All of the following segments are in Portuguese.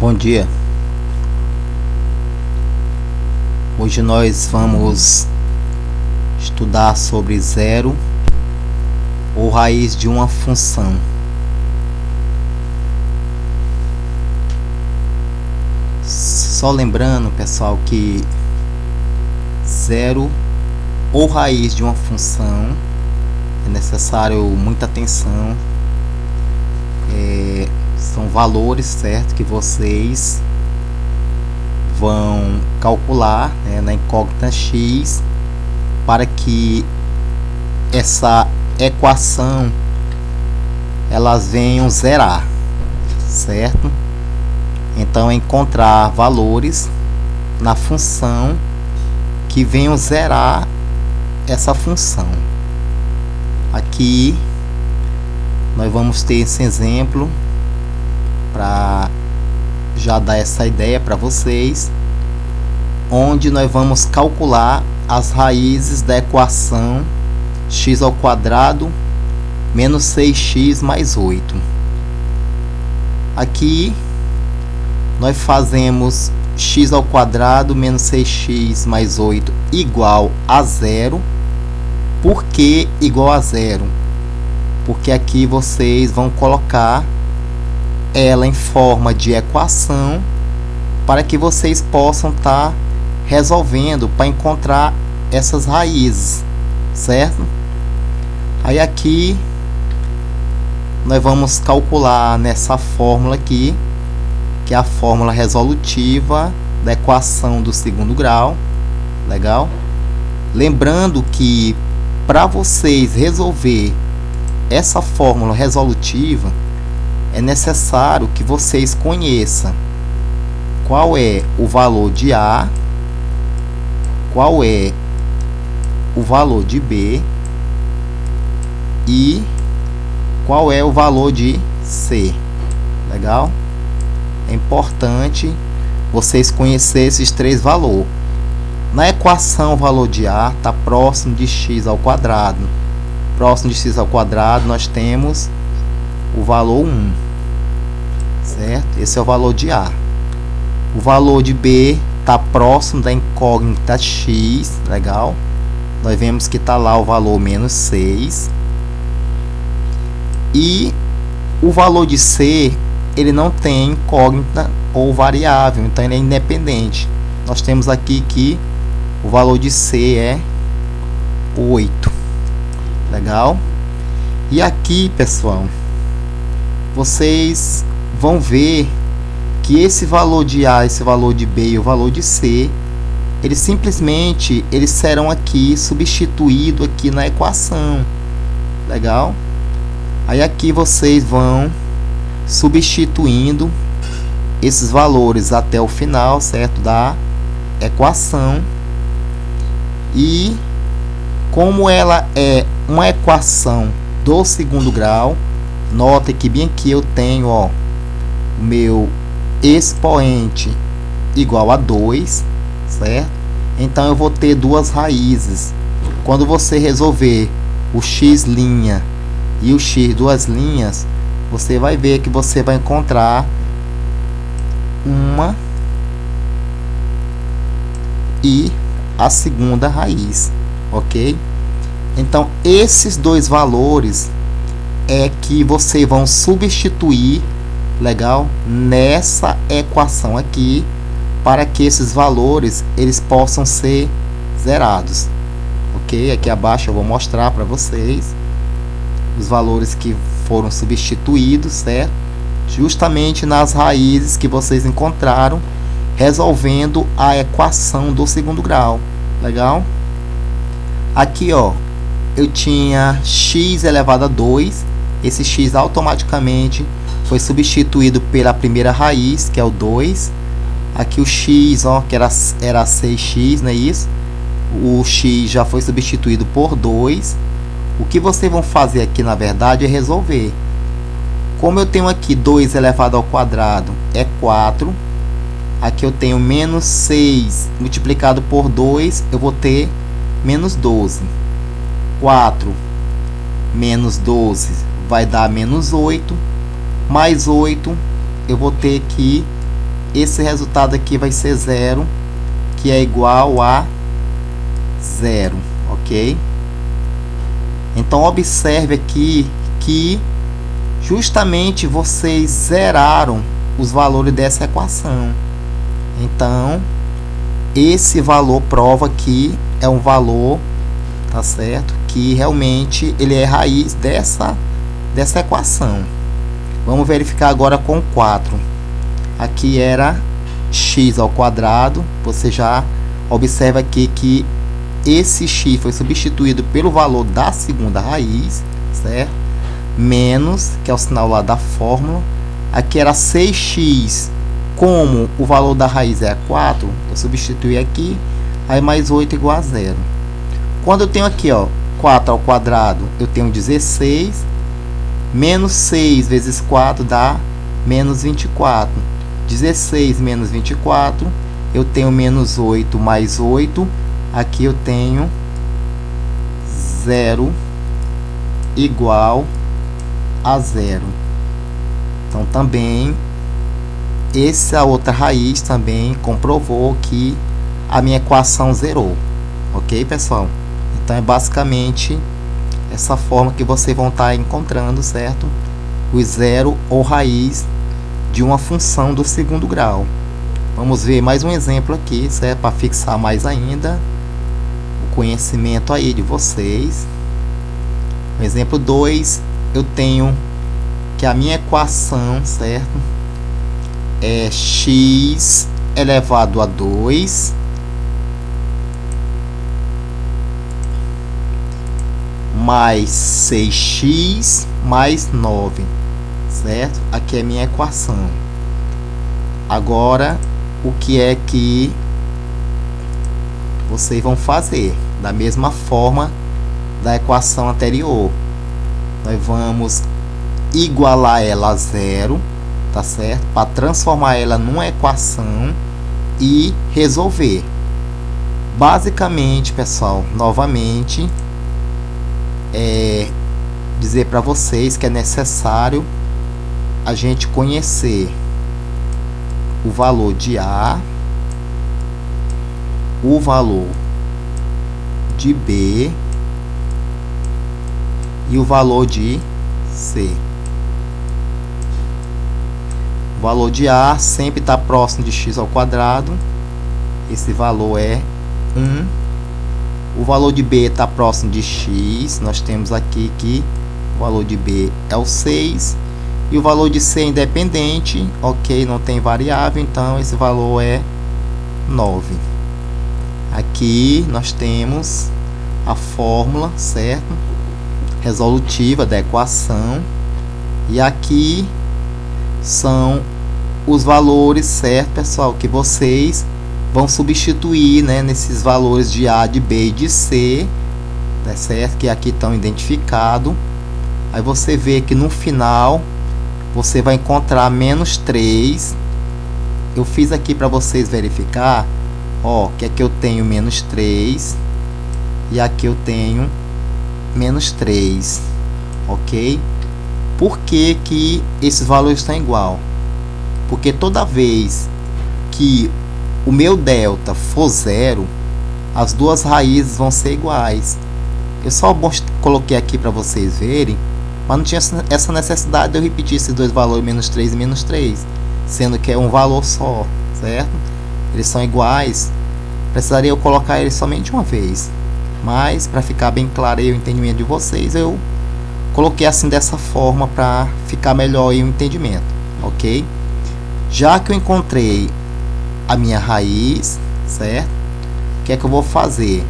Bom dia. Hoje nós vamos estudar sobre zero ou raiz de uma função. Só lembrando, pessoal, que zero ou raiz de uma função é necessário muita atenção. São valores, certo, que vocês vão calcular, né, na incógnita x, para que essa equação elas venham zerar, certo? Então, encontrar valores na função que venham zerar essa função. Aqui nós vamos ter esse exemplo para já dar essa ideia para vocês, onde nós vamos calcular as raízes da equação x ao quadrado menos 6x mais 8. Aqui nós fazemos x ao quadrado menos 6x mais 8 igual a zero. Por que igual a zero? Porque aqui vocês vão colocar ela em forma de equação para que vocês possam estar resolvendo para encontrar essas raízes, certo? Aí aqui nós vamos calcular nessa fórmula aqui, que é a fórmula resolutiva da equação do segundo grau. Legal? Lembrando que para vocês resolver essa fórmula resolutiva é necessário que vocês conheçam qual é o valor de A, qual é o valor de B e qual é o valor de C. Legal? É importante vocês conhecerem esses três valores. Na equação, o valor de A está próximo de x ao quadrado. Próximo de x ao quadrado, nós temos o valor 1, certo? Esse é o valor de A. O valor de B está próximo da incógnita x, legal? Nós vemos que está lá o valor menos 6. E o valor de C, ele não tem incógnita ou variável, então ele é independente. Nós temos aqui que o valor de C é 8. Legal? E aqui, pessoal, vocês vão ver que esse valor de A, esse valor de B e o valor de C, eles simplesmente serão aqui substituídos aqui na equação. Legal? Aí aqui vocês vão substituindo esses valores até o final, certo, da equação. E como ela é uma equação do segundo grau, nota que bem aqui eu tenho, ó, o meu expoente igual a 2, certo? Então eu vou ter duas raízes. Quando você resolver o x' e o x duas linhas, você vai ver que você vai encontrar uma e a segunda raiz, ok? Então esses dois valores é que vocês vão substituir, legal, nessa equação aqui, para que esses valores eles possam ser zerados, ok? Aqui abaixo eu vou mostrar para vocês os valores que foram substituídos, certo? Justamente nas raízes que vocês encontraram resolvendo a equação do segundo grau. Legal? Aqui, ó, eu tinha x elevado a 2. Esse x automaticamente foi substituído pela primeira raiz, que é o 2. Aqui o x, ó, que era 6x, não é isso? O x já foi substituído por 2. O que vocês vão fazer aqui, na verdade, é resolver. Como eu tenho aqui 2 elevado ao quadrado é 4. Aqui eu tenho menos 6 multiplicado por 2, eu vou ter menos 12. 4 menos 12 vai dar menos 8. Mais 8, eu vou ter aqui esse resultado aqui vai ser 0, que é igual a 0, ok? Então observe aqui que justamente vocês zeraram os valores dessa equação. Então esse valor prova que é um valor, tá certo? Que realmente ele é raiz dessa equação. Vamos verificar agora com 4. Aqui era x ao quadrado. Você já observa aqui que esse x foi substituído pelo valor da segunda raiz, certo? Menos, que é o sinal lá da fórmula. Aqui era 6x, como o valor da raiz é 4, eu substituí aqui, aí mais 8 igual a 0. Quando eu tenho aqui, ó, 4 ao quadrado, eu tenho 16, menos 6 vezes 4 dá menos 24. 16 menos 24, eu tenho menos 8 mais 8, aqui eu tenho 0 igual a 0. Então também essa outra raiz também comprovou que a minha equação zerou, ok, pessoal? Então é basicamente essa forma que vocês vão estar encontrando, certo? O zero ou raiz de uma função do segundo grau. Vamos ver mais um exemplo aqui, certo? Para fixar mais ainda o conhecimento aí de vocês. No exemplo 2, eu tenho que a minha equação, certo? É x elevado a 2 mais 6x mais 9, certo? Aqui é a minha equação. Agora, o que é que vocês vão fazer? Da mesma forma da equação anterior, nós vamos igualar ela a 0, tá certo? Para transformar ela numa equação e resolver. Basicamente, pessoal, novamente, dizer para vocês que é necessário a gente conhecer o valor de A, o valor de B e o valor de C. O valor de A sempre está próximo de x ao quadrado. Esse valor é 1. O valor de B está próximo de x. Nós temos aqui que o valor de B é o 6. E o valor de C é independente. Ok, não tem variável. Então, esse valor é 9. Aqui nós temos a fórmula, certo? Resolutiva da equação. E aqui são os valores, certo, pessoal, que vocês vão substituir, né, nesses valores de A, de B e de C, tá certo? Que aqui estão identificados. Aí você vê que no final você vai encontrar menos 3. Eu fiz aqui para vocês verificar, ó, que aqui eu tenho menos 3 e aqui eu tenho menos 3, ok? Por que que esses valores estão igual? Porque toda vez que o meu delta for 0, as duas raízes vão ser iguais. Eu só coloquei aqui para vocês verem, mas não tinha essa necessidade de eu repetir esses dois valores, menos 3 e menos 3, sendo que é um valor só, certo? Eles são iguais, precisaria eu colocar eles somente uma vez. Mas, para ficar bem claro aí o entendimento de vocês, eu coloquei assim dessa forma para ficar melhor aí o entendimento, ok? Já que eu encontrei a minha raiz, certo? O que é que eu vou fazer?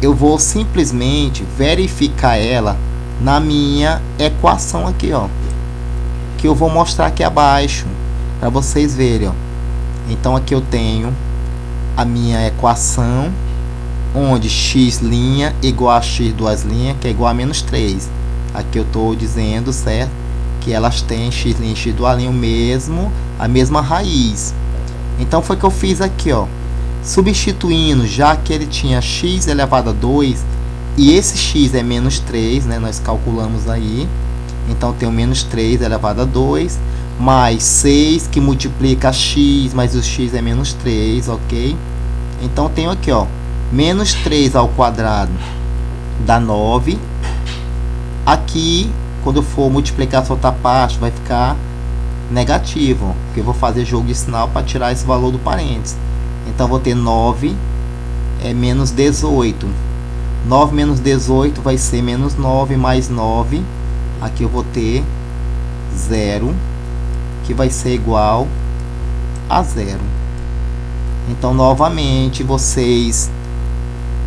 Eu vou simplesmente verificar ela na minha equação aqui, ó, que eu vou mostrar aqui abaixo para vocês verem, ó. Então aqui eu tenho a minha equação, onde x' igual a x duas linhas, que é igual a menos 3. Aqui eu estou dizendo, certo, que elas têm x' e x duas linhas a mesma raiz. Então foi o que eu fiz aqui, ó, substituindo, já que ele tinha x elevado a 2 e esse x é menos 3, né, nós calculamos aí. Então eu tenho menos 3 elevado a 2. mais 6 que multiplica x, mas o x é menos 3, ok? Então tenho aqui, ó, menos 3 ao quadrado dá 9. Aqui, quando eu for multiplicar essa outra parte, vai ficar negativo, porque eu vou fazer jogo de sinal para tirar esse valor do parênteses. Então vou ter 9 menos 18. 9 menos 18 vai ser menos 9 mais 9. Aqui eu vou ter 0, que vai ser igual a 0. Então, novamente, vocês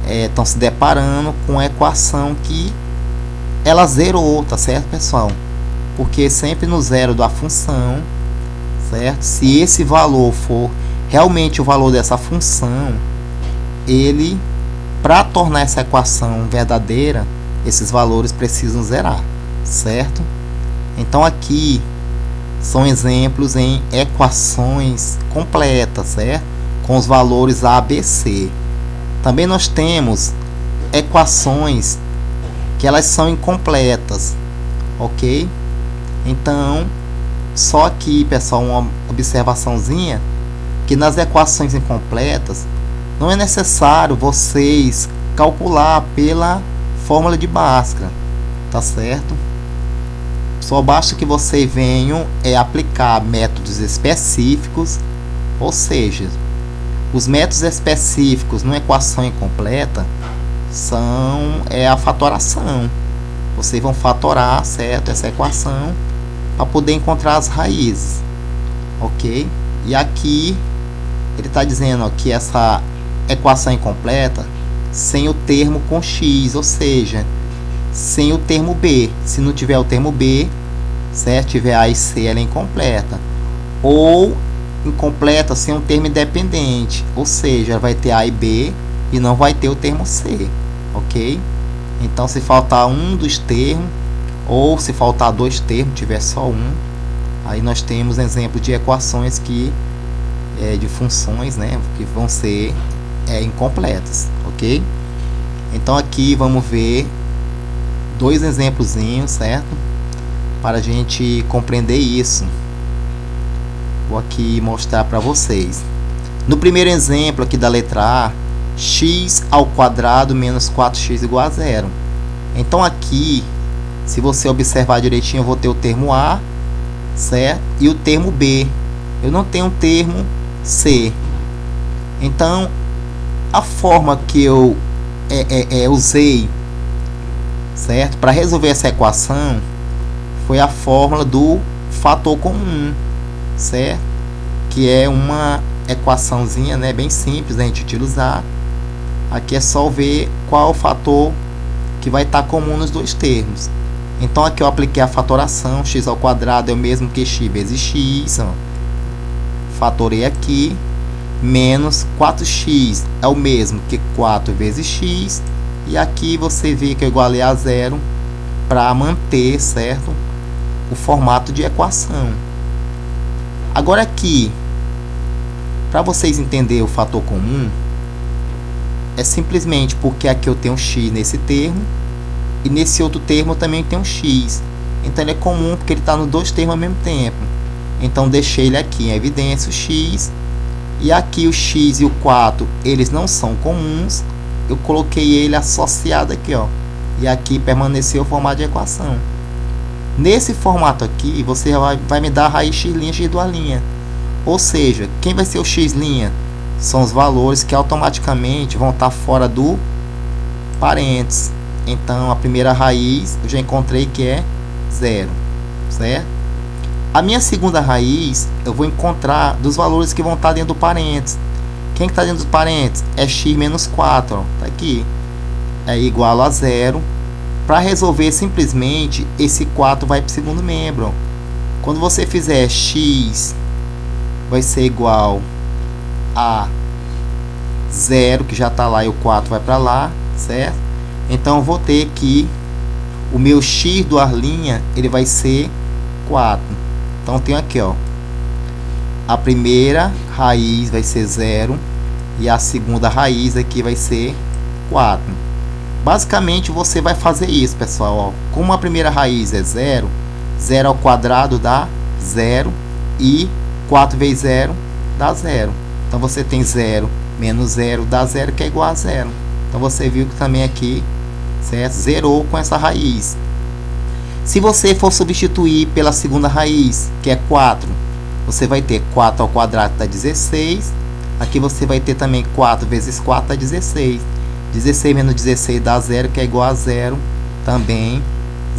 estão se deparando com a equação que ela zerou, tá certo, pessoal? Porque sempre no zero da função, certo? Se esse valor for realmente o valor dessa função, ele, para tornar essa equação verdadeira, esses valores precisam zerar, certo? Então aqui são exemplos em equações completas, certo? Com os valores A, B, C. Também nós temos equações que elas são incompletas, ok? Então, só aqui, pessoal, uma observaçãozinha, que nas equações incompletas não é necessário vocês calcular pela fórmula de Bhaskara, tá certo? Só basta que vocês venham aplicar métodos específicos, ou seja, os métodos específicos numa equação incompleta são a fatoração. Vocês vão fatorar, certo, essa equação para poder encontrar as raízes, ok? E aqui ele está dizendo, ó, que essa equação incompleta sem o termo com x, ou seja, sem o termo b. Se não tiver o termo b, certo, tiver a e c, ela é incompleta. Ou incompleta sem um termo independente, ou seja, vai ter a e b e não vai ter o termo c, ok? Então, se faltar um dos termos, ou se faltar dois termos, tiver só um, aí nós temos exemplo de equações que de funções, né, que vão ser incompletas, ok? Então aqui vamos ver dois exemplozinhos, certo? Para a gente compreender isso. Vou aqui mostrar para vocês. No primeiro exemplo aqui da letra A, x ao quadrado menos 4x igual a 0. Então aqui, se você observar direitinho, eu vou ter o termo A, certo? E o termo B. Eu não tenho o termo C. Então, a forma que eu usei, certo, para resolver essa equação foi a fórmula do fator comum, certo? Que é uma equaçãozinha, né, bem simples da gente utilizar. Aqui é só ver qual é o fator que vai estar comum nos dois termos. Então aqui eu apliquei a fatoração, x ao quadrado é o mesmo que x vezes x, ó. Fatorei aqui, menos 4x é o mesmo que 4 vezes x, e aqui você vê que eu igualei a 0 para manter, certo, o formato de equação. Agora aqui, para vocês entenderem o fator comum, é simplesmente porque aqui eu tenho x nesse termo, e nesse outro termo eu também tenho x. Então ele é comum porque ele está nos dois termos ao mesmo tempo. Então deixei ele aqui em evidência, o x. E aqui o x e o 4, eles não são comuns. Eu coloquei ele associado aqui, ó. E aqui permaneceu o formato de equação. Nesse formato aqui, você vai me dar a raiz x' dualinha. Ou seja, quem vai ser o x'? São os valores que automaticamente vão estar fora do parênteses. Então, a primeira raiz eu já encontrei que é 0, certo? A minha segunda raiz eu vou encontrar dos valores que vão estar dentro do parênteses. Quem está dentro do parênteses? É x menos 4, ó, tá aqui. É igual a 0. Para resolver simplesmente, esse 4 vai para o segundo membro, ó. Quando você fizer x vai ser igual a 0, que já está lá, e o 4 vai para lá, certo? Então eu vou ter que o meu x do arlinha, ele vai ser 4. Então tenho aqui, ó, a primeira raiz vai ser 0 e a segunda raiz aqui vai ser 4. Basicamente você vai fazer isso, pessoal, ó. Como a primeira raiz é 0, 0 ao quadrado dá 0 e 4 vezes 0 dá 0. Então você tem 0 menos 0 dá 0, que é igual a 0. Então você viu que também aqui, certo? Zerou com essa raiz. Se você for substituir pela segunda raiz, que é 4, você vai ter 4 ao quadrado dá 16. Aqui você vai ter também 4 vezes 4 dá 16. 16 menos 16 dá 0, que é igual a 0. Também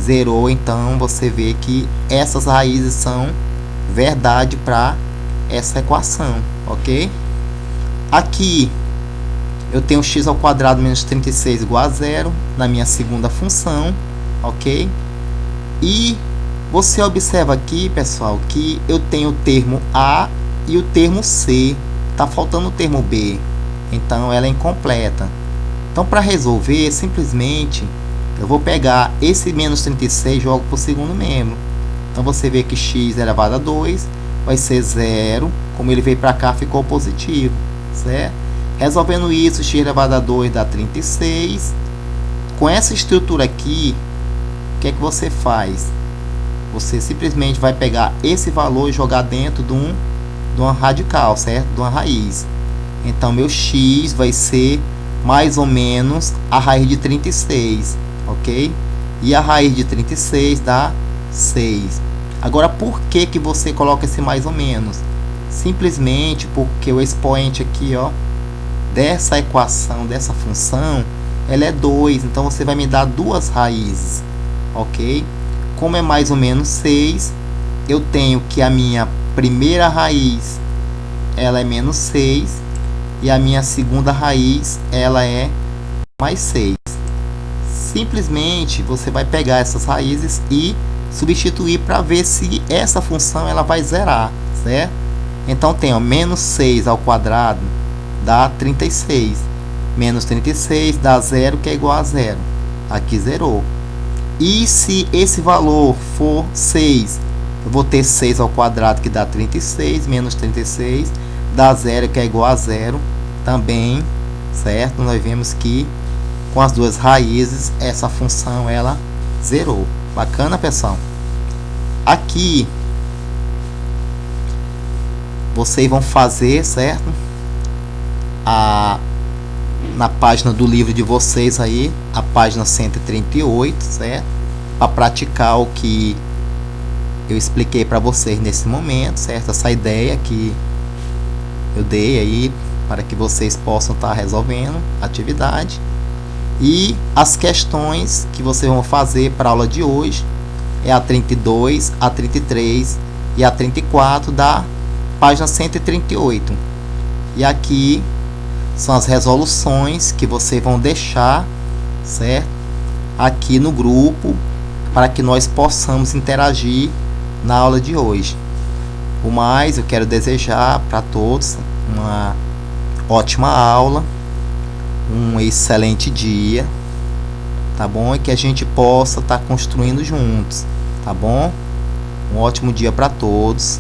zerou. Então você vê que essas raízes são verdade para essa equação, ok? Aqui eu tenho x ao quadrado menos 36 igual a 0 na minha segunda função, ok? E você observa aqui, pessoal, que eu tenho o termo A e o termo C. Está faltando o termo B, então ela é incompleta. Então, para resolver, simplesmente eu vou pegar esse menos 36 e jogo para o segundo membro. Então você vê que x elevado a 2 vai ser 0. Como ele veio para cá, ficou positivo, certo? Resolvendo isso, x elevado a 2 dá 36. Com essa estrutura aqui, o que é que você faz? Você simplesmente vai pegar esse valor e jogar dentro de uma radical, certo? De uma raiz. Então, meu x vai ser mais ou menos a raiz de 36, ok? E a raiz de 36 dá 6. Agora, por que você coloca esse mais ou menos? Simplesmente porque o expoente aqui, ó, dessa equação, dessa função, ela é 2. Então, você vai me dar duas raízes, ok? Como é mais ou menos 6, eu tenho que a minha primeira raiz ela é menos 6 e a minha segunda raiz ela é mais 6. Simplesmente você vai pegar essas raízes e substituir para ver se essa função ela vai zerar, certo? Então tem, ó, menos 6 ao quadrado dá 36. Menos 36 dá 0, que é igual a 0. Aqui zerou. E se esse valor for 6, eu vou ter 6 ao quadrado, que dá 36, menos 36, dá 0, que é igual a 0. Também, certo? Nós vemos que com as duas raízes, essa função, ela zerou. Bacana, pessoal? Aqui, vocês vão fazer, certo? Na página do livro de vocês aí, a página 138, certo? Para praticar o que eu expliquei para vocês nesse momento, certo? Essa ideia que eu dei aí para que vocês possam estar resolvendo a atividade. E as questões que vocês vão fazer para a aula de hoje é a 32, a 33 e a 34 da página 138. E aqui são as resoluções que vocês vão deixar, certo? Aqui no grupo, para que nós possamos interagir na aula de hoje. O mais, eu quero desejar para todos uma ótima aula, um excelente dia, tá bom? E que a gente possa estar construindo juntos, tá bom? Um ótimo dia para todos.